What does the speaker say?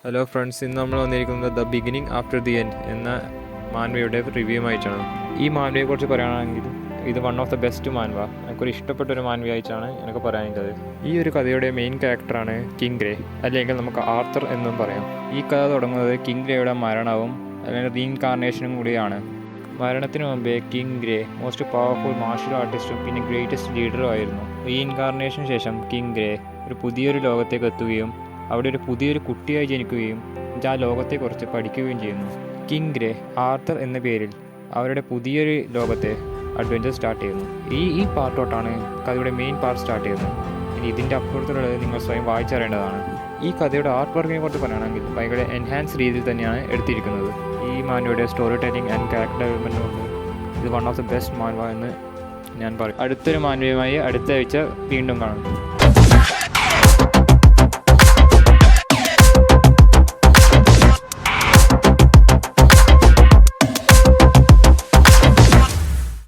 Hello friends, ഇന്ന് നമ്മൾ വന്നിരിക്കുന്നത് the beginning after the end എന്ന മാൻവയുടെ റിവ്യൂമായിട്ടാണ്. ഈ മാൻവയെക്കുറിച്ച് പറയുകയാണെങ്കിൽ ഇത് വൺ ഓഫ് ദ ബെസ്റ്റ് മാൻവ. എനിക്കൊരു ഇഷ്ടപ്പെട്ടൊരു മാൻവയായിട്ടാണ് എനിക്ക് പറയാനുള്ളത്. ഈ ഒരു കഥയുടെ മെയിൻ ക്യാരക്ടറാണ് കിങ് ഗ്രേ, അല്ലെങ്കിൽ നമുക്ക് ആർത്തർ എന്നും പറയാം. ഈ കഥ തുടങ്ങുന്നത് കിങ് ഗ്രേയുടെ മരണവും അല്ലെങ്കിൽ റീഇൻകാർണേഷനും കൂടിയാണ്. മരണത്തിന് മുമ്പേ king Grey most powerful martial ആർട്ടിസ്റ്റും പിന്നെ ഗ്രേറ്റസ്റ്റ് ലീഡറും ആയിരുന്നു. റീഇൻകാർണേഷന് ശേഷം കിങ് ഗ്രേ ഒരു പുതിയൊരു ലോകത്തേക്ക് എത്തുകയും അവിടെ ഒരു പുതിയൊരു കുട്ടിയായി ജനിക്കുകയും ആ ലോകത്തെക്കുറിച്ച് പഠിക്കുകയും ചെയ്യുന്നു. കിങ് ഗ്രേ ആർത്തർ എന്ന പേരിൽ അവരുടെ പുതിയൊരു ലോകത്തെ അഡ്വഞ്ചർ സ്റ്റാർട്ട് ചെയ്യുന്നു. ഈ പാർട്ടോട്ടാണ് കഥയുടെ മെയിൻ പാർട്ട് സ്റ്റാർട്ട് ചെയ്യുന്നത്. ഇനി ഇതിൻ്റെ അപ്പുറത്തുള്ളത് നിങ്ങൾ സ്വയം വായിച്ചറിയേണ്ടതാണ്. ഈ കഥയുടെ ആർട്ട് വർക്കിനെ കുറിച്ച് പറയുകയാണെങ്കിൽ ഭയങ്കര എൻഹാൻസ് രീതിയിൽ തന്നെയാണ് എടുത്തിരിക്കുന്നത്. ഈ മാൻവയുടെ story telling and character development കൊണ്ട് ഇത് one of the best manhwa എന്ന് ഞാൻ പറയും. അടുത്തൊരു മാൻവയുമായി അടുത്ത ആഴ്ച വീണ്ടും കാണും.